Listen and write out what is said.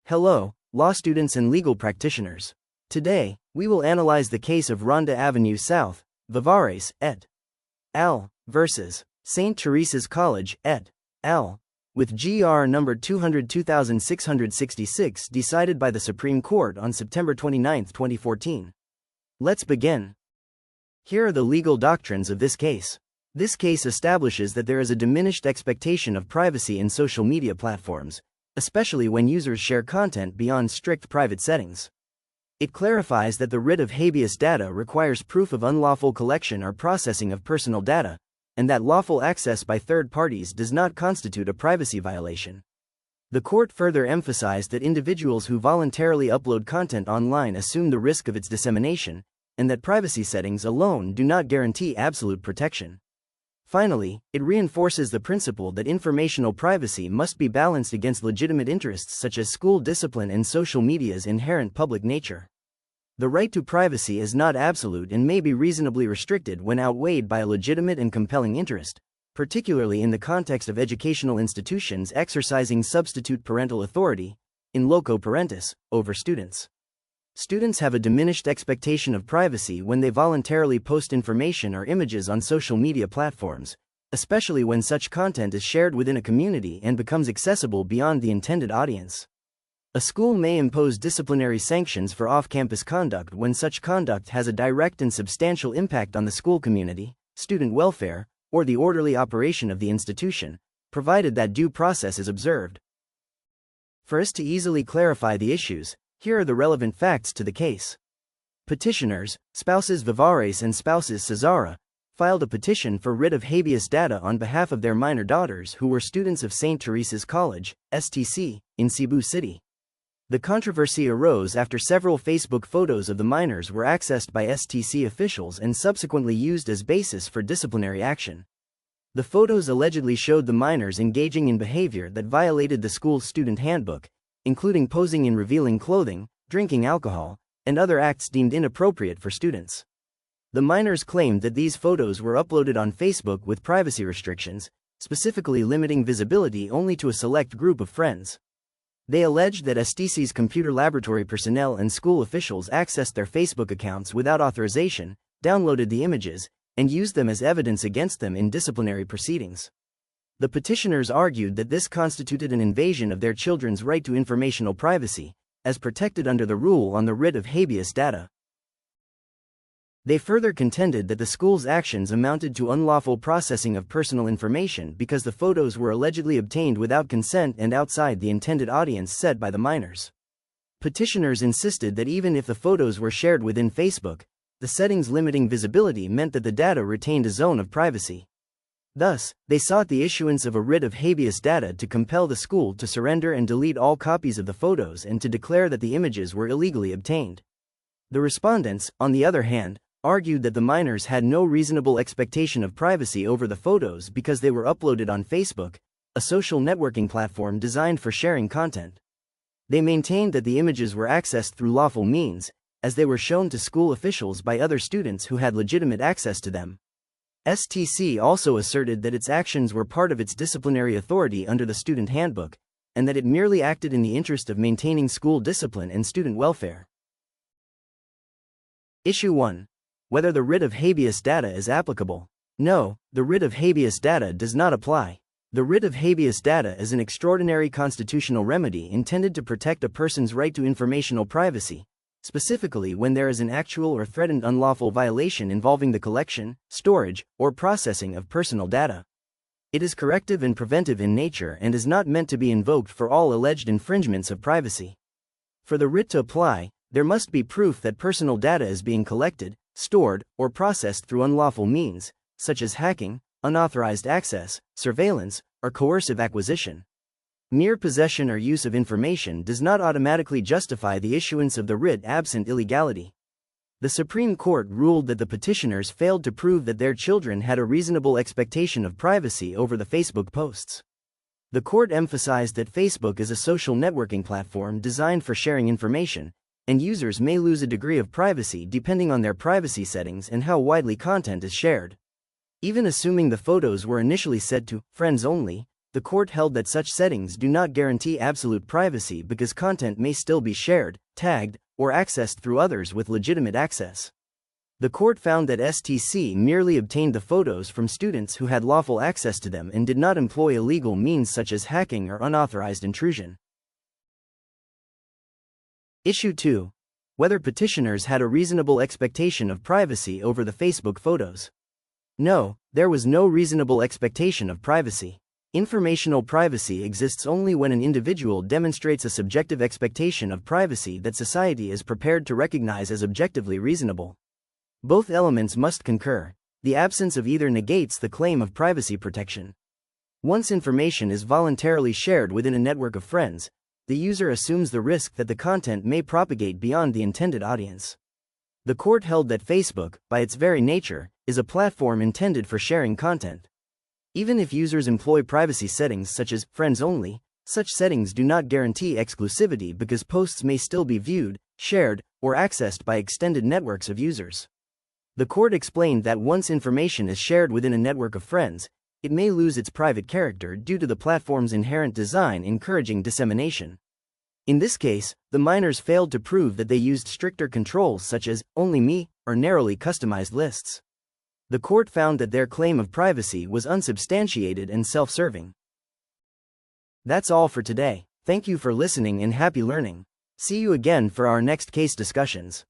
Hello, law students and legal practitioners. Today, we will analyze the case of Rhonda Avenue South, Vivares, et al. Versus St. Theresa's College, et al. With GR number 202666 decided by the Supreme Court on September 29, 2014. Let's begin. Here are the legal doctrines of this case. This case establishes that there is a diminished expectation of privacy in social media platforms, especially when users share content beyond strict private settings. It clarifies that the writ of habeas data requires proof of unlawful collection or processing of personal data, and that lawful access by third parties does not constitute a privacy violation. The court further emphasized that individuals who voluntarily upload content online assume the risk of its dissemination, and that privacy settings alone do not guarantee absolute protection. Finally, it reinforces the principle that informational privacy must be balanced against legitimate interests such as school discipline and social media's inherent public nature. The right to privacy is not absolute and may be reasonably restricted when outweighed by a legitimate and compelling interest, particularly in the context of educational institutions exercising substitute parental authority, in loco parentis, over students. Students have a diminished expectation of privacy when they voluntarily post information or images on social media platforms, especially when such content is shared within a community and becomes accessible beyond the intended audience. A school may impose disciplinary sanctions for off-campus conduct when such conduct has a direct and substantial impact on the school community, student welfare, or the orderly operation of the institution, provided that due process is observed. For us to easily clarify the issues, here are the relevant facts to the case. Petitioners, spouses Vivares and spouses Cesara, filed a petition for writ of habeas data on behalf of their minor daughters who were students of St. Theresa's College, STC, in Cebu City. The controversy arose after several Facebook photos of the minors were accessed by STC officials and subsequently used as basis for disciplinary action. The photos allegedly showed the minors engaging in behavior that violated the school's student handbook, including posing in revealing clothing, drinking alcohol, and other acts deemed inappropriate for students. The minors claimed that these photos were uploaded on Facebook with privacy restrictions, specifically limiting visibility only to a select group of friends. They alleged that STC's computer laboratory personnel and school officials accessed their Facebook accounts without authorization, downloaded the images, and used them as evidence against them in disciplinary proceedings. The petitioners argued that this constituted an invasion of their children's right to informational privacy, as protected under the rule on the writ of habeas data. They further contended that the school's actions amounted to unlawful processing of personal information because the photos were allegedly obtained without consent and outside the intended audience set by the minors. Petitioners insisted that even if the photos were shared within Facebook, the settings limiting visibility meant that the data retained a zone of privacy. Thus, they sought the issuance of a writ of habeas data to compel the school to surrender and delete all copies of the photos and to declare that the images were illegally obtained. The respondents, on the other hand, argued that the minors had no reasonable expectation of privacy over the photos because they were uploaded on Facebook, a social networking platform designed for sharing content. They maintained that the images were accessed through lawful means, as they were shown to school officials by other students who had legitimate access to them. STC also asserted that its actions were part of its disciplinary authority under the student handbook, and that it merely acted in the interest of maintaining school discipline and student welfare. Issue 1. Whether the writ of habeas data is applicable. No, the writ of habeas data does not apply. The writ of habeas data is an extraordinary constitutional remedy intended to protect a person's right to informational privacy, specifically when there is an actual or threatened unlawful violation involving the collection, storage, or processing of personal data. It is corrective and preventive in nature and is not meant to be invoked for all alleged infringements of privacy. For the writ to apply, there must be proof that personal data is being collected, stored, or processed through unlawful means, such as hacking, unauthorized access, surveillance, or coercive acquisition. Mere possession or use of information does not automatically justify the issuance of the writ absent illegality. The Supreme Court ruled that the petitioners failed to prove that their children had a reasonable expectation of privacy over the Facebook posts. The court emphasized that Facebook is a social networking platform designed for sharing information, and users may lose a degree of privacy depending on their privacy settings and how widely content is shared. Even assuming the photos were initially set to friends only, the court held that such settings do not guarantee absolute privacy because content may still be shared, tagged, or accessed through others with legitimate access. The court found that STC merely obtained the photos from students who had lawful access to them and did not employ illegal means such as hacking or unauthorized intrusion. Issue 2. Whether petitioners had a reasonable expectation of privacy over the Facebook photos. No, there was no reasonable expectation of privacy. Informational privacy exists only when an individual demonstrates a subjective expectation of privacy that society is prepared to recognize as objectively reasonable. Both elements must concur. The absence of either negates the claim of privacy protection. Once information is voluntarily shared within a network of friends, the user assumes the risk that the content may propagate beyond the intended audience. The court held that Facebook, by its very nature, is a platform intended for sharing content. Even if users employ privacy settings such as friends only, such settings do not guarantee exclusivity because posts may still be viewed, shared, or accessed by extended networks of users. The court explained that once information is shared within a network of friends, it may lose its private character due to the platform's inherent design encouraging dissemination. In this case, the minors failed to prove that they used stricter controls such as "only me" or narrowly customized lists. The court found that their claim of privacy was unsubstantiated and self-serving. That's all for today. Thank you for listening and happy learning. See you again for our next case discussions.